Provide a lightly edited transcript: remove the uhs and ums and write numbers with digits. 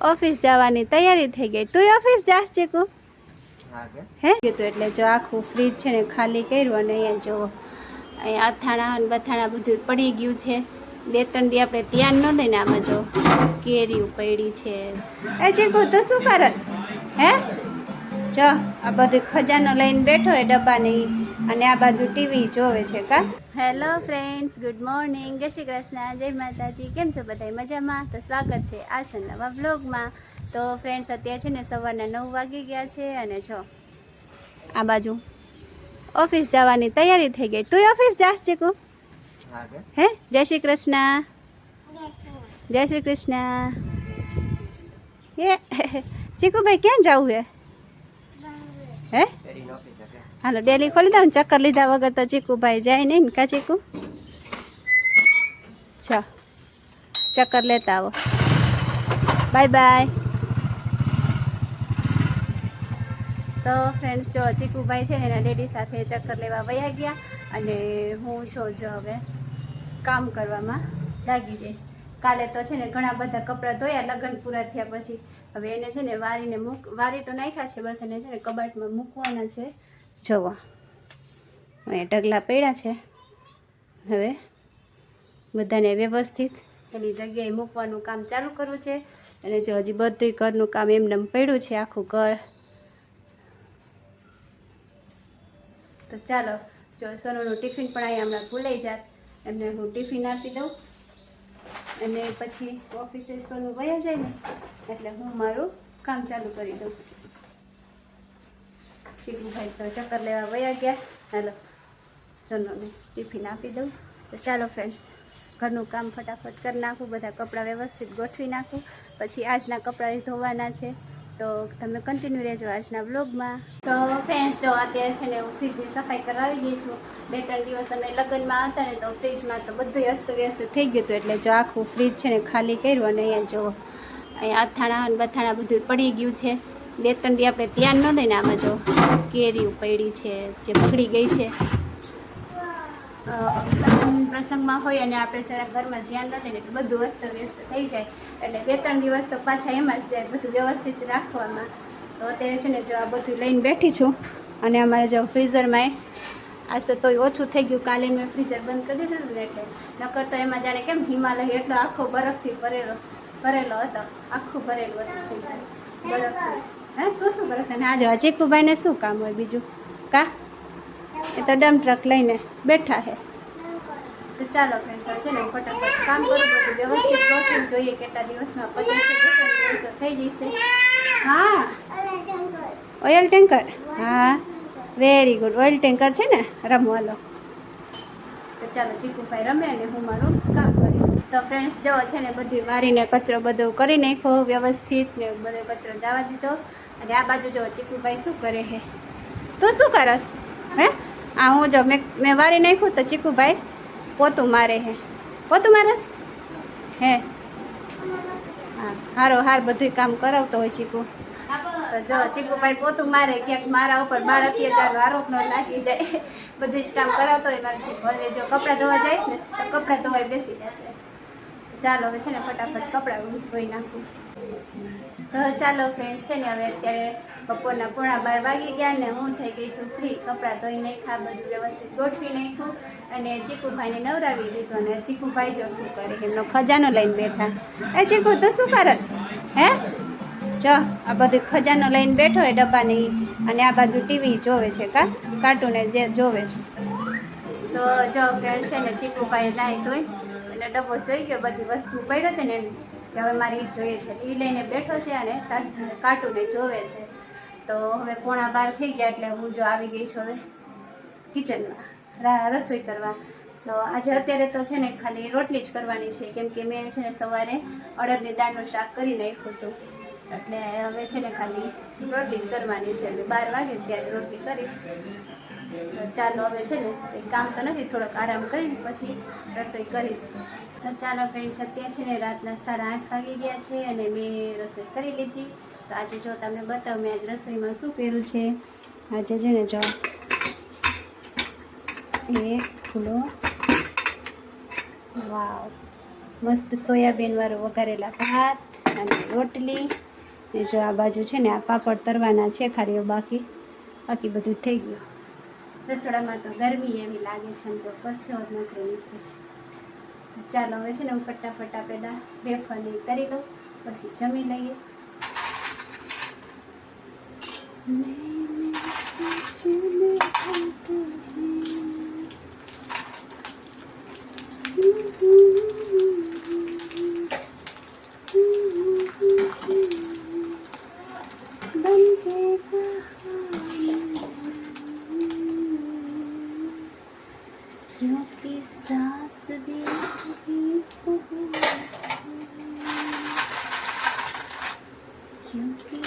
Office જવાની તૈયારી થઈ ગઈ. તું ઓફિસ જાસ ચીકુ? હે કીધું એટલે જો આખું ફ્રીજ છે ને ખાલી કર્યું અને અહીંયા જો અહીંયા અથાણા અને બથાણા બધું પડી ગયું છે. 2-3 દી આપણે ધ્યાન ન દઈને આમાં જો કેરીઓ પડી છે. એ ચીકુ તો શું કરસ? હે જો આ બધું ખજાનો લઈને બેઠો એ ડબ્બાની અને આ બાજુ ટીવી જોવે છે કા. હેલો ફ્રેન્ડ્સ, ગુડ મોર્નિંગ, જય શ્રી કૃષ્ણ, જય માતાજી. કેમ છો બધા? મજામાં? તો સ્વાગત છે આજના નવા વ્લોગમાં. તો ફ્રેન્ડ્સ અત્યારે છે ને સવારના 9 વાગી ગયા છે અને જો આ બાજુ ઓફિસ જવાની તૈયારી થઈ ગઈ. તું ઓફિસ જાસ ચીકુ? હે જય શ્રી કૃષ્ણ, જય શ્રી કૃષ્ણ. એ ચીકુભાઈ ક્યાં જવું હે? હે હાલો ડેલી ખોલી દઉં. ચક્કર લીધા વગર તો ચીકુભાઈ જાય નહીં ને કા ચીકુ? ચા ચક્કર લેતા આવો. Bye bye. તો ફ્રેન્ડ્સ જો ચીકુભાઈ છે ને એના ડેડી સાથે ચક્કર લેવા વયા ગયા અને હું જો હવે કામ કરવામાં લાગી જઈશ. કાલે તો છે ને ઘણા બધા કપડાં ધોયા લગ્ન પૂરા થયા પછી. હવે એને છે ને વારીને વારી તો નાખ્યા છે, બસ એને છે ને કબાટમાં મૂકવાના છે. જોવો અહીંયા ઢગલા પડ્યા છે. હવે બધાને વ્યવસ્થિત એની જગ્યાએ મૂકવાનું કામ ચાલુ કરવું છે. અને જો હજી બધું ઘરનું કામ એમને પડ્યું છે, આખું ઘર. તો ચાલો જો સોનુનું ટિફિન પણ અહીંયા હમણાં ભૂલાઈ જાત, એમને હું ટિફિન આપી દઉં અને પછી ઓફિસે સોનું વયા જાય ને એટલે હું મારું કામ ચાલુ કરી દઉં. ચીકુભાઈ તો ચક્કર લેવા વયા ગયા. ચાલો સોનુને ટિફિન આપી દઉં. તો ચાલો ફ્રેન્ડ્સ ઘરનું કામ ફટાફટ કરી નાખું, બધા કપડાં વ્યવસ્થિત ગોઠવી નાખું, પછી આજના કપડાં ધોવાના છે. તો તમે કન્ટિન્યુ રહેજો આજના વ્લોગમાં. તો ફ્રેન્ડ્સ જો અત્યારે છે ને હું ફ્રીજની સફાઈ કરાવી ગઈ છું. 2-3 દિવસ અમે લગ્નમાં હતા ને તો ફ્રીજમાં તો બધું અસ્તવ્યસ્ત થઈ ગયું હતું, એટલે જો આખું ફ્રીજ છે ને ખાલી કર્યું અને અહીંયા જો અહીંયા અથાણા અને બથાણા બધું પડી ગયું છે. 2-3 દી આપણે ધ્યાન ન દઈને આમાં જો કેરીઓ પડી છે જે બગડી ગઈ છે. પ્રસંગમાં હોય અને આપણે જરા ઘરમાં ધ્યાન ન દઈને બધું અસ્તવ્યસ્ત થઈ જાય, એટલે 2-3 દિવસ તો પાછા એમાં જ જાય બધું વ્યવસ્થિત રાખવામાં. તો અત્યારે છે ને જો આ બધું લઈને બેઠી છું અને અમારે જો ફ્રીઝરમાં આજ તો તોય ઓછું થઈ ગયું. કાલે મેં ફ્રીઝર બંધ કરી દીધું હતું ને એટલે નકર તો એમાં જાણે કેમ હિમાલય એટલો આખો બરફથી ભરેલો હતો, આખું ભરેલું હતું ફ્રીઝર બરફથી. હે તું શું કરશે? ને આજે ચીકુભાઈને શું કામ હોય બીજું કા? એ તો ડમ ટ્રક લઈને બેઠા છે. તો ચાલો ફ્રેન્ડ્સ છે ને ફટાફટ કામ કરું, બધું વ્યવસ્થિત ગોઠવું જોઈએ કેટલા દિવસમાં પતી થઈ જશે. હા ઓઇલ ટેન્કર, હા વેરી ગુડ. ઓઇલ ટેન્કર છે ને રમવાલો. તો ચાલો ચીકુભાઈ રમે અને હું મારું કામ કરી. તો ફ્રેન્ડ્સ જો છે ને બધી વારીને કચરો બધો કરી નાખ્યો વ્યવસ્થિત ને બધો કચરો જવા દીધો. અને આ બાજુ જો ચીકુભાઈ શું કરે છે? તું શું કરસ? હે આ હું જો મેં વારી નાખ્યું તો ચીકુભાઈ પોતું મારે હે. પોતું મારસ હે? હા હારો હાર બધું કામ કરાવતો હોય ચીકુ. તો જો ચીકુભાઈ પોતું મારે, ક્યાંક મારા ઉપર બાળ અત્યાચારનો આરોપ ન લાગી જાય. બધું જ કામ કરાવતો હોય મારે ચીકુ. હવે જો કપડાં ધોવા જઈશ ને તો કપડાં ધોવાઈ બેસી જશે. ચાલો હવે છે ને ફટાફટ કપડાં ધોઈ નાખું. તો ચાલો ફ્રેન્ડ્સ છે ને હવે અત્યારે બપોરના 12:15 વાગી ગયા ને હું થઈ ગઈ છું ફ્રી. કપડાં ધોઈ નાખ્યા, બધું વ્યવસ્થિત ગોઠવી નાખ્યું અને ચીકુભાઈને નવરાવી દીધું. અને ચીકુભાઈ જો શું કરે, એમનો ખજાનો લઈને બેઠા. એ ચીકુ તો શું કરસ? હે જો આ બધું ખજાનો લઈને બેઠો એ ડબ્બાની અને આ બાજુ ટીવી જોવે છે કા, કાર્ટૂને જે જોવે છે. તો જો ફ્રેન્ડ્સ છે ને ચીકુભાઈ નાહી ધોઈ અને ડબ્બો જોઈ ગયો, બધી વસ્તુ પડ્યો હતી ને કે હવે મારે એ જોઈએ છે, એ લઈને બેઠો છે અને સાથે કાર્ટૂને જોવે છે. તો હવે 11:15 થઈ ગયા એટલે હું જો આવી ગઈ છું હવે કિચનમાં રસોઈ કરવા. તો આજે અત્યારે તો છે ને ખાલી રોટલી જ કરવાની છે, કેમ કે મેં છે ને સવારે અડદની દાળનું શાક કરી નાખ્યું હતું, એટલે હવે છે ને ખાલી રોટલી જ કરવાની છે. એટલે 12 વાગે ત્યારે રોટલી કરીશ. તો ચાલો હવે છે ને કંઈ કામ તો નથી, થોડોક આરામ કરીને પછી રસોઈ કરીશ. તો ચાલો ફ્રેન્ડ્સ અત્યારે છે ને રાતના 8:30 વાગી ગયા છે અને મેં રસોઈ કરી લીધી. તો આજે જો તમને બતાવું મેં આજ રસોઈમાં શું કર્યું છે. આજે છે ને જો એક ફૂલો વાવ મસ્ત સોયાબીન વાળું વઘારેલા ભાત અને રોટલી ને જો આ બાજુ છે ને આ પાપડ તરવાના છે ખાલી બાકી બધું થઈ ગયું. રસોડામાં તો ગરમી એવી લાગે છે જો પરસેવો જ નીકળે છે. ચાલો હવે છે ને હું ફટાફટ પેલા વેફરની તરી લઉં પછી જમી લઈએ. क्योंकि सांस भी क्योंकि